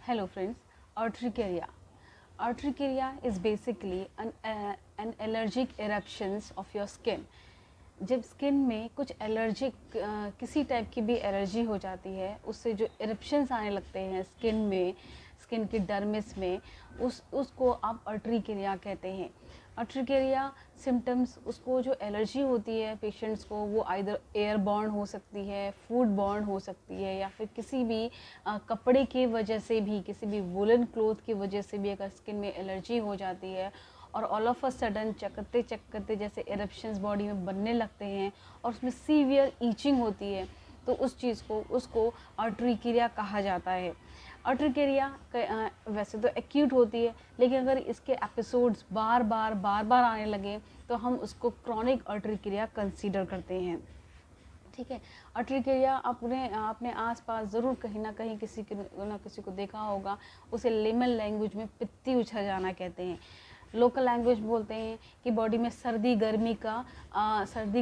Hello friends, urticaria. Urticaria is basically an allergic eruptions of your skin. जब skin में कुछ allergic किसी type की भी एलर्जी हो जाती है, उससे जो इरप्शंस आने लगते हैं स्किन में, स्किन की डर्मिस में, उसको आप अर्ट्रिकेरिया कहते हैं। अर्ट्रिकेरिया सिम्टम्स, उसको जो एलर्जी होती है पेशेंट्स को, वो आइदर एयर बॉर्न हो सकती है, फूड बॉर्न हो सकती है, या फिर किसी भी कपड़े की वजह से भी, किसी भी वुलन क्लोथ की वजह से भी अगर स्किन में एलर्जी हो जाती है और ऑल ऑफ अ सडन चकते चकते जैसे एरप्शंस बॉडी में बनने लगते हैं और उसमें सीवियर ईचिंग होती है, तो उस चीज़ को, उसको अर्ट्रिकेरिया कहा जाता है। अर्ट्रिकेरिया वैसे तो एक्यूट होती है, लेकिन अगर इसके एपिसोड्स बार बार आने लगे तो हम उसको क्रॉनिक अर्ट्रिकेरिया कंसीडर करते हैं। ठीक है, अर्ट्रिकेरिया आपने आसपास ज़रूर कहीं ना कहीं किसी को देखा होगा। उसे लेमन लैंग्वेज में पित्ती उछल जाना कहते हैं। लोकल लैंग्वेज बोलते हैं कि बॉडी में सर्दी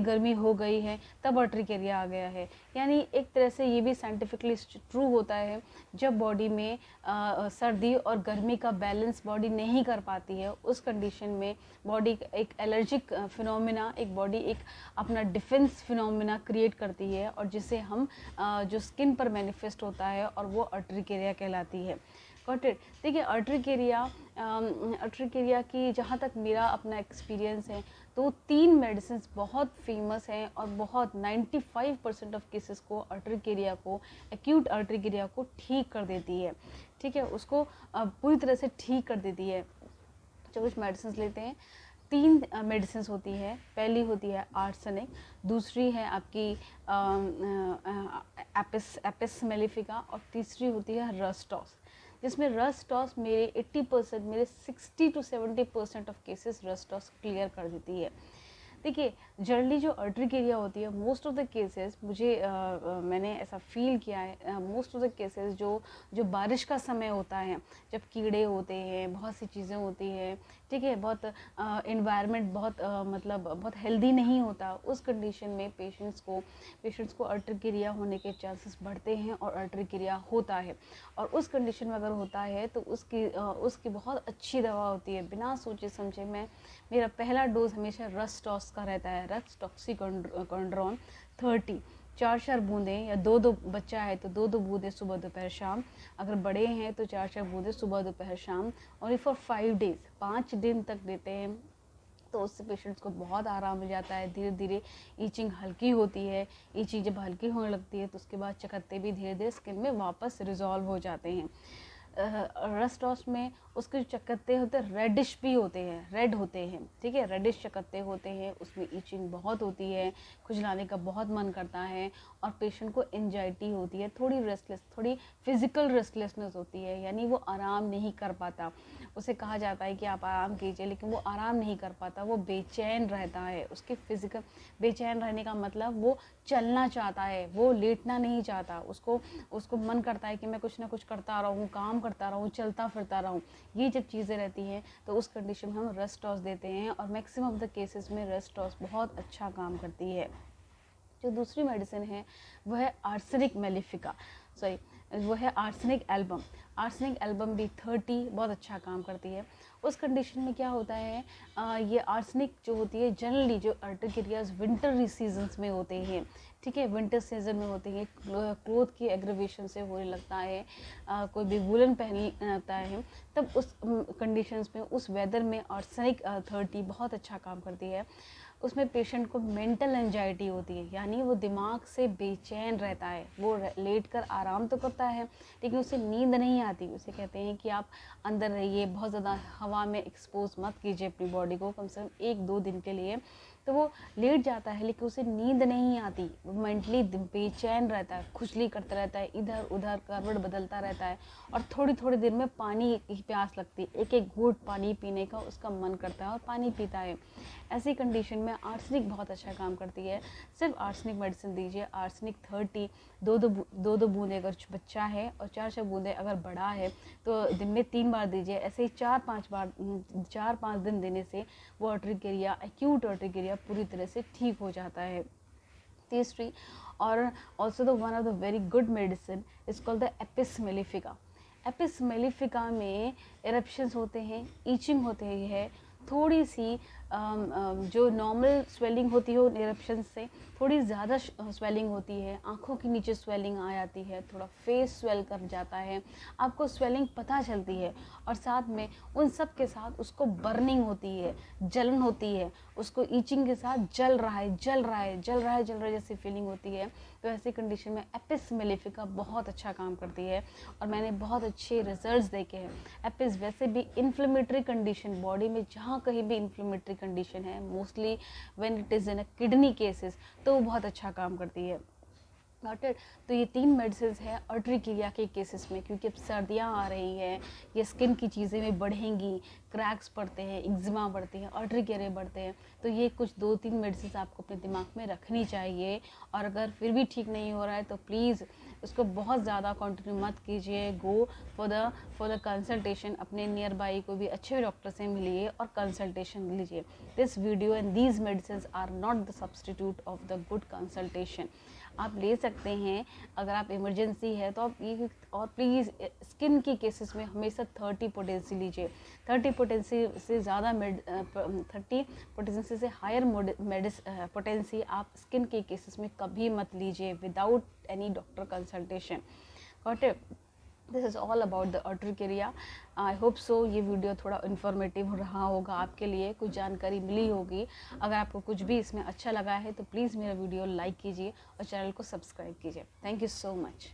गर्मी हो गई है, तब अर्ट्रिकेरिया आ गया है। यानी एक तरह से ये भी साइंटिफिकली ट्रू होता है, जब बॉडी में सर्दी और गर्मी का बैलेंस बॉडी नहीं कर पाती है, उस कंडीशन में बॉडी एक एलर्जिक फिनोमिना, एक बॉडी एक अपना डिफेंस फिनोमिना क्रिएट करती है, और जिसे हम जो स्किन पर मैनिफेस्ट होता है, और वो अर्ट्रिकेरिया कहलाती है। Got it. देखिए, अर्ट्रिकेरिया की जहाँ तक मेरा अपना एक्सपीरियंस है, तो 3 मेडिसिन बहुत फेमस हैं और बहुत 95% ऑफ केसेस को अर्ट्रिकेरिया को, एक्यूट अर्ट्रिकेरिया को ठीक कर देती है। ठीक है, उसको पूरी तरह से ठीक कर देती है। जो कुछ मेडिसिन लेते हैं, 3 मेडिसिन होती है। पहली होती है आर्सेनिक, दूसरी है आपकी एपिस मेलिफिका, और तीसरी होती है रस्टॉस, जिसमें रस्टॉस मेरे 80%, मेरे 60 to 70% ऑफ केसेस रस्टॉस क्लियर कर देती है। देखिए, जनरली जो अर्ट्रिकेरिया होती है, मोस्ट ऑफ द केसेस मैंने ऐसा फील किया है, मोस्ट ऑफ द केसेस जो बारिश का समय होता है, जब कीड़े होते हैं, बहुत सी चीज़ें होती हैं, ठीक है, बहुत इन्वायरमेंट बहुत हेल्दी नहीं होता, उस कंडीशन में पेशेंट्स को अर्ट्रिकेरिया होने के चांसेस बढ़ते हैं और अर्ट्रिकेरिया होता है। और उस कंडीशन में अगर होता है तो उसकी बहुत अच्छी दवा होती है। बिना सोचे समझे मेरा पहला डोज हमेशा रस्टॉस का रहता है, रक्स टॉक्सिकोंड्रोन 30, 4 बूंदें, या 2 बच्चा है तो 2 बूंदें सुबह दोपहर शाम, अगर बड़े हैं तो 4 बूंदें सुबह दोपहर शाम, और फॉर 5 डेज, 5 दिन तक देते हैं। तो उससे पेशेंट्स को बहुत आराम मिल जाता है। धीरे धीरे ईचिंग हल्की होती है। ईचिंग जब हल्की होने लगती है तो उसके बाद चकत्ते भी धीरे धीरे स्किन में वापस रिजॉल्व हो जाते हैं। रस्टॉस में उसके जो चकत्ते होते हैं रेडिश भी होते हैं, रेड होते हैं, ठीक है, रेडिश चकत्ते होते हैं। उसमें ईचिंग बहुत होती है, खुजलाने का बहुत मन करता है, और पेशेंट को एंजाइटी होती है, थोड़ी फिजिकल रेस्टलेसनेस होती है, यानी वो आराम नहीं कर पाता। उसे कहा जाता है कि आप आराम कीजिए, लेकिन वो आराम नहीं कर पाता, वो बेचैन रहता है। उसके फिजिकल बेचैन रहने का मतलब वो चलना चाहता है, वो लेटना नहीं चाहता। उसको मन करता है कि मैं कुछ ना कुछ करता रहूँ, काम करता रहूँ, चलता फिरता रहूँ। ये जब चीज़ें रहती हैं तो उस कंडीशन में हम रस्टॉस देते हैं, और मैक्सिमम ऑफ द केसेस में रस्टॉस बहुत अच्छा काम करती है। जो दूसरी मेडिसिन है वो है आर्सेनिक मेलिफिका, वो है आर्सेनिक एल्बम। आर्सेनिक एल्बम भी 30 बहुत अच्छा काम करती है। उस कंडीशन में क्या होता है, ये आर्सेनिक जो होती है, जनरली जो अर्टिकेरियाज विंटर सीजन्स में होते हैं, ठीक है, विंटर सीजन में होते हैं, क्लोथ की एग्रीवेशन से होने लगता है, कोई भी वुलन पहनता है, तब उस कंडीशंस में, उस वेदर में आर्सेनिक 30 बहुत अच्छा काम करती है। उसमें पेशेंट को मेंटल एंजाइटी होती है, यानी वो दिमाग से बेचैन रहता है, वो लेट कर आराम तो करता है लेकिन उसे नींद नहीं आती। उसे कहते हैं कि आप अंदर रहिए, बहुत ज़्यादा हवा में एक्सपोज मत कीजिए अपनी बॉडी को, कम से कम 1-2 दिन के लिए। तो वो लेट जाता है लेकिन उसे नींद नहीं आती, वो मेंटली बेचैन रहता है, खुजली करता रहता है, इधर उधर करवट बदलता रहता है, और थोड़ी थोड़ी देर में पानी की प्यास लगती है, एक एक घूंट पानी पीने का उसका मन करता है और पानी पीता है। ऐसी कंडीशन में आर्सेनिक बहुत अच्छा काम करती है। सिर्फ आर्सेनिक मेडिसिन दीजिए, आर्सेनिक 30, 2 बूंदे अगर बच्चा है, और 4 बूंदे अगर बड़ा है, तो दिन में 3 बार दीजिए। ऐसे ही 4-5 दिन देने से वो अर्टिकेरिया, एक्यूट अर्टिकेरिया पूरी तरह से ठीक हो जाता है। तीसरी, और also the one of the very good medicine is called the Apis mellifica. Apis mellifica में इरप्शंस होते हैं, ईचिंग होते हैं, थोड़ी सी जो नॉर्मल स्वेलिंग होती है उन इरप्शन से थोड़ी ज़्यादा स्वेलिंग होती है, आँखों के नीचे स्वेलिंग आ जाती है, थोड़ा फेस स्वेल कर जाता है, आपको स्वेलिंग पता चलती है, और साथ में उन सब के साथ उसको बर्निंग होती है, जलन होती है, उसको ईचिंग के साथ जल रहा है जल रहा है जल रहा है जल रहा है जैसी फीलिंग होती है। तो ऐसी कंडीशन में एपिस मेलिफिका बहुत अच्छा काम करती है और मैंने बहुत अच्छे रिजल्ट्स देखे हैं। एपिस वैसे भी इन्फ्लेमेटरी कंडीशन, बॉडी में जहाँ कहीं भी इन्फ्लेमेटरी कंडीशन है, mostly when it is in a kidney cases, तो वो बहुत अच्छा काम करती है। Not it. तो ये 3 मेडिसिन है अर्ट्रिकेरिया के केसेस में, क्योंकि अब सर्दियाँ आ रही हैं, ये स्किन की चीज़ें में बढ़ेंगी, क्रैक्स बढ़ते हैं, एक्जिमा बढ़ते हैं, अर्ट्रिकेरिया बढ़ते हैं, तो ये कुछ 2-3 मेडिसिन आपको अपने दिमाग में रखनी चाहिए। और अगर फिर भी ठीक नहीं हो रहा है तो प्लीज़ उसको बहुत ज़्यादा कंटिन्यू मत कीजिए, गो फॉर द कंसल्टेशन, अपने नियर बाई कोई भी अच्छे डॉक्टर से मिलिए और कंसल्टेशन लीजिए। This video and these medicine are not the substitute of the good consultation. आप ले सकते हैं अगर आप इमरजेंसी है तो आप ये, और प्लीज़ स्किन की केसेस में हमेशा 30 पोटेंसी लीजिए। 30 पोटेंसी से ज़्यादा 30 पोटेंसी से हायर पोटेंसी आप स्किन के केसेस में कभी मत लीजिए without any doctor consultation. Got it? This is all about the urticaria. I hope so ये वीडियो थोड़ा इन्फॉर्मेटिव रहा होगा आपके लिए, कुछ जानकारी मिली होगी। अगर आपको कुछ भी इसमें अच्छा लगा है तो प्लीज़ मेरा वीडियो लाइक कीजिए और चैनल को सब्सक्राइब कीजिए। Thank you so much.